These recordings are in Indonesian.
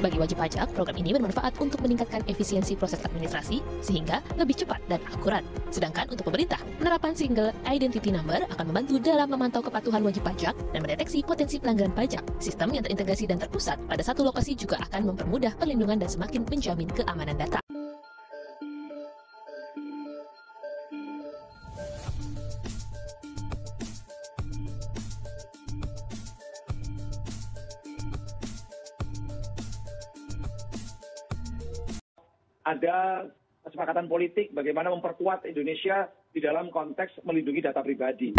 Bagi wajib pajak, program ini bermanfaat untuk meningkatkan efisiensi proses administrasi sehingga lebih cepat dan akurat. Sedangkan untuk pemerintah, penerapan Single Identity Number akan membantu dalam memantau kepatuhan wajib pajak dan mendeteksi potensi pelanggaran pajak. Sistem yang terintegrasi dan terpusat pada satu lokasi juga akan mempermudah perlindungan dan semakin menjamin keamanan data. Ada kesepakatan politik bagaimana memperkuat Indonesia di dalam konteks melindungi data pribadi.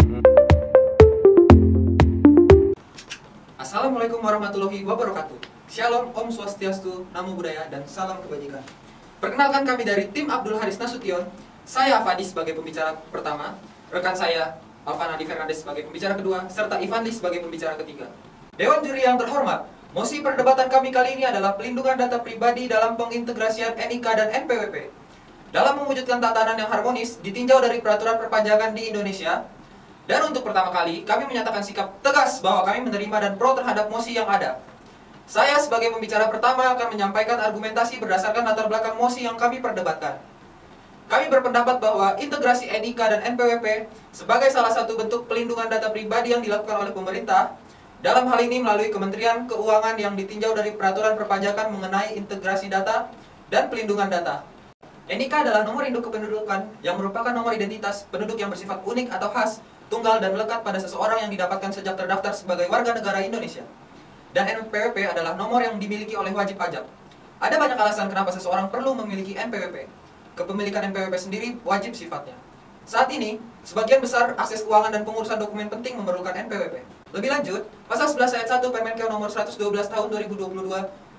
Assalamualaikum warahmatullahi wabarakatuh. Shalom, Om Swastiastu, Namo Buddhaya, dan salam kebajikan. Perkenalkan kami dari tim Abdul Haris Nasution. Saya Fadi sebagai pembicara pertama, rekan saya Alvan Adi Fernandes sebagai pembicara kedua, serta Ivan Lee sebagai pembicara ketiga. Dewan juri yang terhormat, mosi perdebatan kami kali ini adalah pelindungan data pribadi dalam pengintegrasian NIK dan NPWP. Dalam mewujudkan tatanan yang harmonis, ditinjau dari peraturan perpajakan di Indonesia. Dan untuk pertama kali, kami menyatakan sikap tegas bahwa kami menerima dan pro terhadap mosi yang ada. Saya sebagai pembicara pertama akan menyampaikan argumentasi berdasarkan latar belakang mosi yang kami perdebatkan. Kami berpendapat bahwa integrasi NIK dan NPWP sebagai salah satu bentuk pelindungan data pribadi yang dilakukan oleh pemerintah, dalam hal ini melalui Kementerian Keuangan yang ditinjau dari peraturan perpajakan mengenai integrasi data dan pelindungan data. NIK adalah nomor induk kependudukan yang merupakan nomor identitas penduduk yang bersifat unik atau khas, tunggal dan melekat pada seseorang yang didapatkan sejak terdaftar sebagai warga negara Indonesia. Dan NPWP adalah nomor yang dimiliki oleh wajib pajak. Ada banyak alasan kenapa seseorang perlu memiliki NPWP. Kepemilikan NPWP sendiri wajib sifatnya. Saat ini, sebagian besar akses keuangan dan pengurusan dokumen penting memerlukan NPWP. Lebih lanjut, Pasal 11 Ayat 1 Permenkeu nomor 112 tahun 2022,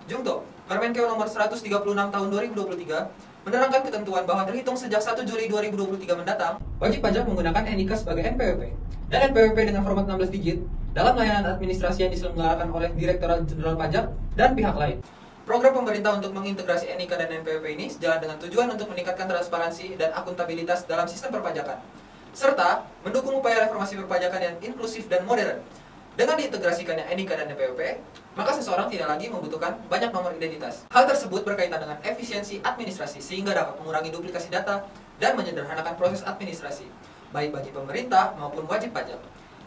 Jungto, Permenkeu nomor 136 tahun 2023, menerangkan ketentuan bahwa terhitung sejak 1 Juli 2023 mendatang, wajib pajak menggunakan NIK sebagai NPWP dan NPWP dengan format 16 digit dalam layanan administrasi yang diselenggarakan oleh Direktorat Jenderal Pajak dan pihak lain. Program pemerintah untuk mengintegrasi NIK dan NPWP ini sejalan dengan tujuan untuk meningkatkan transparansi dan akuntabilitas dalam sistem perpajakan, serta mendukung upaya reformasi perpajakan yang inklusif dan modern. Dengan diintegrasikannya NIK dan NPWP, maka seseorang tidak lagi membutuhkan banyak nomor identitas. Hal tersebut berkaitan dengan efisiensi administrasi sehingga dapat mengurangi duplikasi data dan menyederhanakan proses administrasi, baik bagi pemerintah maupun wajib pajak.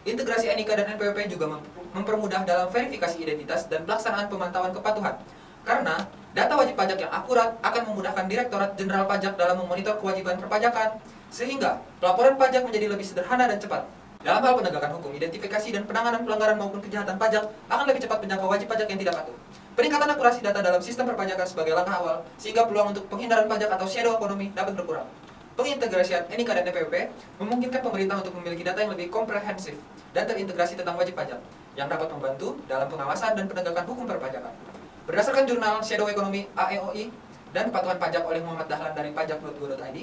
Integrasi NIK dan NPWP juga mempermudah dalam verifikasi identitas dan pelaksanaan pemantauan kepatuhan. Karena data wajib pajak yang akurat akan memudahkan Direktorat Jenderal Pajak dalam memonitor kewajiban perpajakan, sehingga pelaporan pajak menjadi lebih sederhana dan cepat. Dalam hal penegakan hukum, identifikasi dan penanganan pelanggaran maupun kejahatan pajak akan lebih cepat menjangkau wajib pajak yang tidak patuh. Peningkatan akurasi data dalam sistem perpajakan sebagai langkah awal, sehingga peluang untuk penghindaran pajak atau shadow economy dapat berkurang. Pengintegrasian NIK dan NPWP memungkinkan pemerintah untuk memiliki data yang lebih komprehensif dan terintegrasi tentang wajib pajak, yang dapat membantu dalam pengawasan dan penegakan hukum perpajakan. Berdasarkan jurnal Shadow Economy AEOI dan Kepatuhan Pajak oleh Muhammad Dahlan dari pajak.go.id,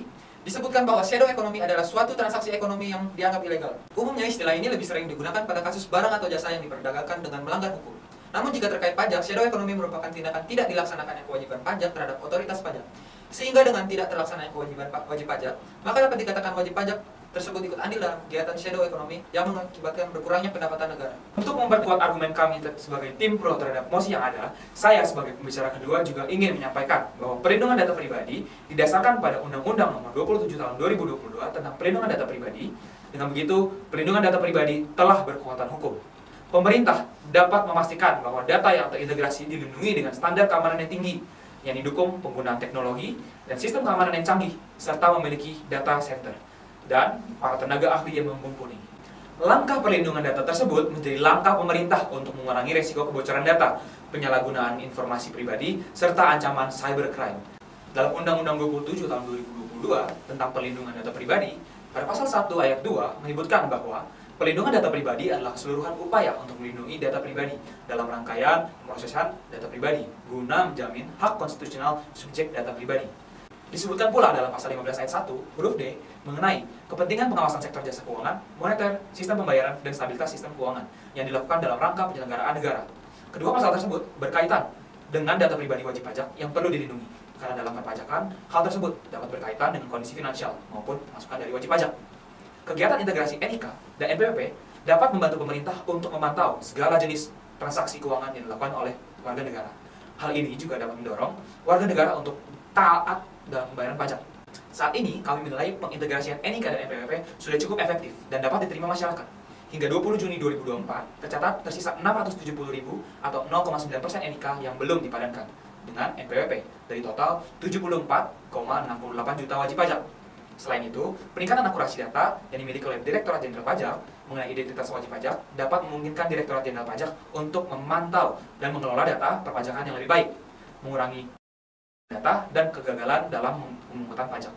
disebutkan bahwa shadow economy adalah suatu transaksi ekonomi yang dianggap ilegal. Umumnya istilah ini lebih sering digunakan pada kasus barang atau jasa yang diperdagangkan dengan melanggar hukum. Namun jika terkait pajak, shadow economy merupakan tindakan tidak dilaksanakannya kewajiban pajak terhadap otoritas pajak. Sehingga dengan tidak terlaksananya kewajiban wajib pajak, maka dapat dikatakan wajib pajak tersebut ikut andil dalam kegiatan shadow economy yang mengakibatkan berkurangnya pendapatan negara. Untuk memperkuat argumen kami sebagai tim pro terhadap mosi yang ada, saya sebagai pembicara kedua juga ingin menyampaikan bahwa perlindungan data pribadi didasarkan pada Undang-Undang Nomor 27 Tahun 2022 tentang Perlindungan Data Pribadi. Dengan begitu, perlindungan data pribadi telah berkekuatan hukum. Pemerintah dapat memastikan bahwa data yang terintegrasi dilindungi dengan standar keamanan yang tinggi, yang didukung penggunaan teknologi dan sistem keamanan yang canggih, serta memiliki data center dan para tenaga ahli yang mumpuni. Langkah perlindungan data tersebut menjadi langkah pemerintah untuk mengurangi resiko kebocoran data, penyalahgunaan informasi pribadi, serta ancaman cybercrime. Dalam Undang-Undang 27 tahun 2022 tentang perlindungan data pribadi, pada pasal 1 ayat 2 menyebutkan bahwa perlindungan data pribadi adalah keseluruhan upaya untuk melindungi data pribadi dalam rangkaian pemrosesan data pribadi guna menjamin hak konstitusional subjek data pribadi. Disebutkan pula dalam pasal 15 ayat 1 huruf D mengenai kepentingan pengawasan sektor jasa keuangan, moneter, sistem pembayaran, dan stabilitas sistem keuangan yang dilakukan dalam rangka penyelenggaraan negara. Kedua pasal tersebut berkaitan dengan data pribadi wajib pajak yang perlu dilindungi, karena dalam perpajakan hal tersebut dapat berkaitan dengan kondisi finansial maupun masukan dari wajib pajak. Kegiatan integrasi NIK dan NPWP dapat membantu pemerintah untuk memantau segala jenis transaksi keuangan yang dilakukan oleh warga negara. Hal ini juga dapat mendorong warga negara untuk taat dalam pembayaran pajak. Saat ini, kami menilai pengintegrasian NIK dan NPWP sudah cukup efektif dan dapat diterima masyarakat. Hingga 20 Juni 2024, tercatat tersisa 670.000 atau 0,9% NIK yang belum dipadankan dengan NPWP dari total 74,68 juta wajib pajak. Selain itu, peningkatan akurasi data yang dimiliki oleh Direktorat Jenderal Pajak mengenai identitas wajib pajak dapat memungkinkan Direktorat Jenderal Pajak untuk memantau dan mengelola data perpajakan yang lebih baik, mengurangi data dan kegagalan dalam pemungutan pajak.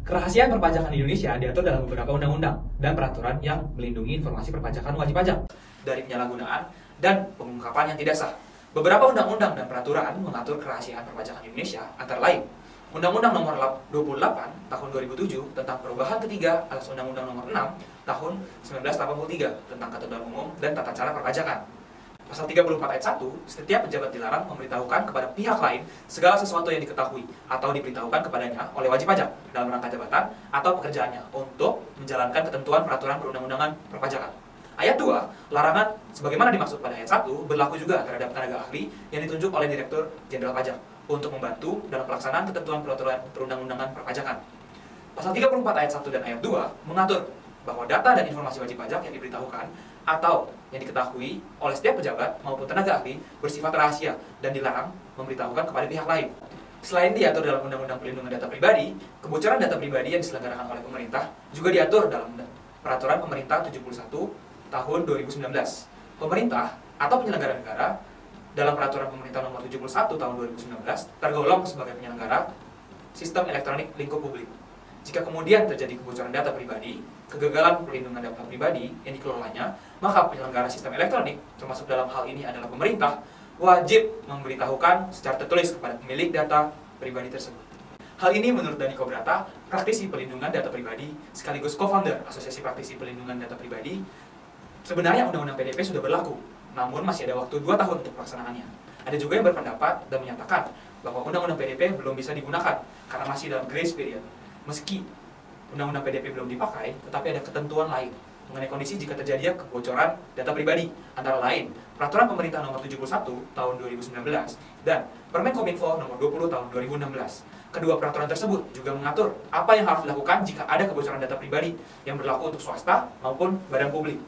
Kerahasiaan perpajakan di Indonesia diatur dalam beberapa undang-undang dan peraturan yang melindungi informasi perpajakan wajib pajak dari penyalahgunaan dan pengungkapan yang tidak sah. Beberapa undang-undang dan peraturan mengatur kerahasiaan perpajakan di Indonesia, antara lain Undang-Undang Nomor 28 Tahun 2007 tentang perubahan ketiga atas Undang-Undang Nomor 6 Tahun 1983 tentang Ketentuan Umum dan Tata Cara Perpajakan. Pasal 34 ayat 1, setiap pejabat dilarang memberitahukan kepada pihak lain segala sesuatu yang diketahui atau diberitahukan kepadanya oleh wajib pajak dalam rangka jabatan atau pekerjaannya untuk menjalankan ketentuan peraturan perundang-undangan perpajakan. Ayat 2, larangan sebagaimana dimaksud pada ayat 1 berlaku juga terhadap tenaga ahli yang ditunjuk oleh Direktur Jenderal Pajak untuk membantu dalam pelaksanaan ketentuan peraturan perundang-undangan perpajakan. Pasal 34 ayat 1 dan ayat 2 mengatur bahwa data dan informasi wajib pajak yang diberitahukan atau yang diketahui oleh setiap pejabat maupun tenaga ahli bersifat rahasia dan dilarang memberitahukan kepada pihak lain. Selain diatur dalam Undang-Undang Perlindungan Data Pribadi, kebocoran data pribadi yang diselenggarakan oleh pemerintah juga diatur dalam Peraturan Pemerintah 71 Tahun 2019. Pemerintah atau penyelenggara negara dalam Peraturan Pemerintah Nomor 71 Tahun 2019 tergolong sebagai penyelenggara sistem elektronik lingkup publik. Jika kemudian terjadi kebocoran data pribadi, kegagalan perlindungan data pribadi yang dikelolanya, maka penyelenggara sistem elektronik, termasuk dalam hal ini adalah pemerintah, wajib memberitahukan secara tertulis kepada pemilik data pribadi tersebut. Hal ini menurut Dani Kobrata, praktisi pelindungan data pribadi sekaligus co-founder Asosiasi Praktisi Pelindungan Data Pribadi, sebenarnya Undang-Undang PDP sudah berlaku, namun masih ada waktu 2 tahun untuk pelaksanaannya. Ada juga yang berpendapat dan menyatakan bahwa Undang-Undang PDP belum bisa digunakan karena masih dalam grace period. Meski Undang-Undang PDP belum dipakai, tetapi ada ketentuan lain mengenai kondisi jika terjadi kebocoran data pribadi, antara lain Peraturan Pemerintah Nomor 71 Tahun 2019 dan Permenkominfo Nomor 20 Tahun 2016. Kedua peraturan tersebut juga mengatur apa yang harus dilakukan jika ada kebocoran data pribadi yang berlaku untuk swasta maupun badan publik.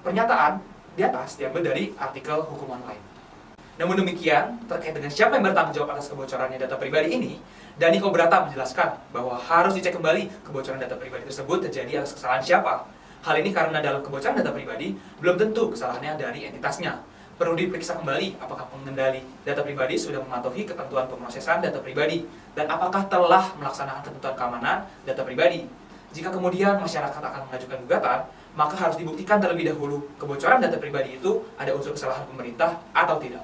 Pernyataan di atas diambil dari artikel hukum online. Namun demikian, terkait dengan siapa yang bertanggung jawab atas kebocorannya data pribadi ini, Dani Kobrata menjelaskan bahwa harus dicek kembali kebocoran data pribadi tersebut terjadi atas kesalahan siapa. Hal ini karena dalam kebocoran data pribadi belum tentu kesalahannya dari entitasnya. Perlu diperiksa kembali apakah pengendali data pribadi sudah mematuhi ketentuan pemrosesan data pribadi dan apakah telah melaksanakan ketentuan keamanan data pribadi. Jika kemudian masyarakat akan mengajukan gugatan, maka harus dibuktikan terlebih dahulu kebocoran data pribadi itu ada unsur kesalahan pemerintah atau tidak.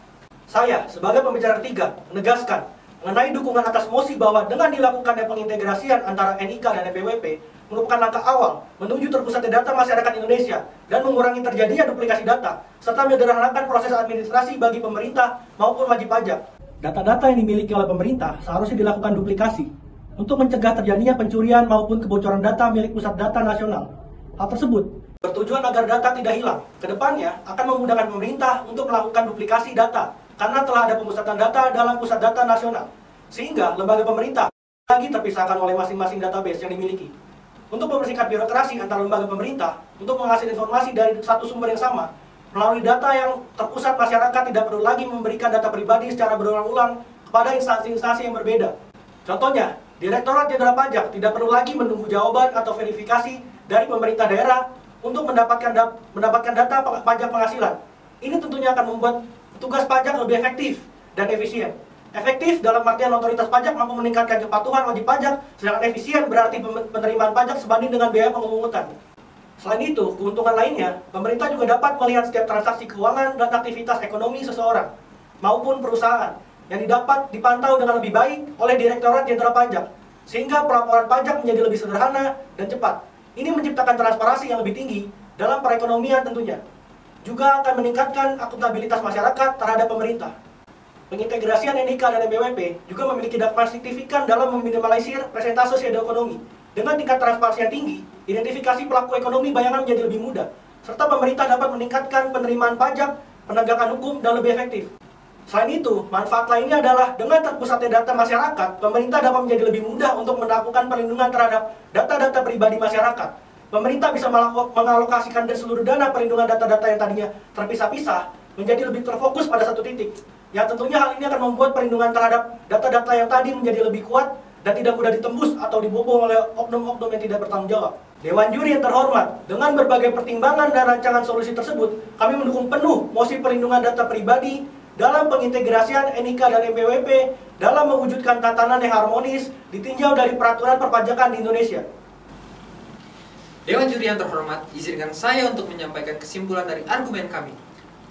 Saya, sebagai pembicara ketiga, menegaskan mengenai dukungan atas mosi bahwa dengan dilakukannya pengintegrasian antara NIK dan NPWP merupakan langkah awal menuju terpusatnya data masyarakat Indonesia dan mengurangi terjadinya duplikasi data, serta menyederhanakan proses administrasi bagi pemerintah maupun wajib pajak. Data-data yang dimiliki oleh pemerintah seharusnya dilakukan duplikasi untuk mencegah terjadinya pencurian maupun kebocoran data milik pusat data nasional. Hal tersebut bertujuan agar data tidak hilang. Kedepannya akan memudahkan pemerintah untuk melakukan duplikasi data karena telah ada pemusatan data dalam pusat data nasional, sehingga lembaga pemerintah lagi terpisahkan oleh masing-masing database yang dimiliki. Untuk mempersingkat birokrasi antar lembaga pemerintah untuk menghasilkan informasi dari satu sumber yang sama, melalui data yang terpusat, masyarakat tidak perlu lagi memberikan data pribadi secara berulang-ulang kepada instansi-instansi yang berbeda. Contohnya, Direktorat Jenderal Pajak tidak perlu lagi menunggu jawaban atau verifikasi dari pemerintah daerah untuk mendapatkan data pajak penghasilan. Ini tentunya akan membuat tugas pajak lebih efektif dan efisien. Efektif dalam artian otoritas pajak mampu meningkatkan kepatuhan wajib pajak, sedangkan efisien berarti penerimaan pajak sebanding dengan biaya pemungutan. Selain itu, keuntungan lainnya, pemerintah juga dapat melihat setiap transaksi keuangan dan aktivitas ekonomi seseorang maupun perusahaan yang didapat dipantau dengan lebih baik oleh Direktorat Jenderal Pajak, sehingga pelaporan pajak menjadi lebih sederhana dan cepat. Ini menciptakan transparansi yang lebih tinggi dalam perekonomian tentunya. Juga akan meningkatkan akuntabilitas masyarakat terhadap pemerintah. Pengintegrasian NIK dan NPWP juga memiliki dampak signifikan dalam meminimalisir persentase pseudo-ekonomi. Dengan tingkat transparansi yang tinggi, identifikasi pelaku ekonomi bayangan menjadi lebih mudah, serta pemerintah dapat meningkatkan penerimaan pajak, penegakan hukum, dan lebih efektif. Selain itu, manfaat lainnya adalah dengan terpusatnya data masyarakat, pemerintah dapat menjadi lebih mudah untuk melakukan perlindungan terhadap data-data pribadi masyarakat. Pemerintah bisa mengalokasikan seluruh dana perlindungan data-data yang tadinya terpisah-pisah menjadi lebih terfokus pada satu titik. Yang tentunya hal ini akan membuat perlindungan terhadap data-data yang tadi menjadi lebih kuat dan tidak mudah ditembus atau dibobol oleh oknum-oknum yang tidak bertanggung jawab. Dewan Juri yang terhormat, dengan berbagai pertimbangan dan rancangan solusi tersebut, kami mendukung penuh mosi perlindungan data pribadi dalam pengintegrasian NIK dan NPWP dalam mewujudkan tatanan yang harmonis ditinjau dari peraturan perpajakan di Indonesia. Dewan Juri yang terhormat, izinkan saya untuk menyampaikan kesimpulan dari argumen kami.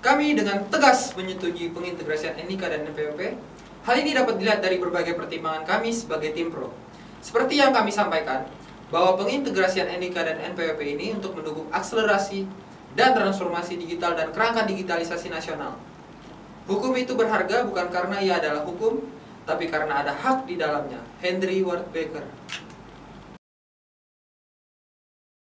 Kami dengan tegas menyetujui pengintegrasian NIK dan NPWP. Hal ini dapat dilihat dari berbagai pertimbangan kami sebagai tim pro. Seperti yang kami sampaikan, bahwa pengintegrasian NIK dan NPWP ini untuk mendukung akselerasi dan transformasi digital dan kerangka digitalisasi nasional. Hukum itu berharga bukan karena ia adalah hukum, tapi karena ada hak di dalamnya. Henry Ward Becker.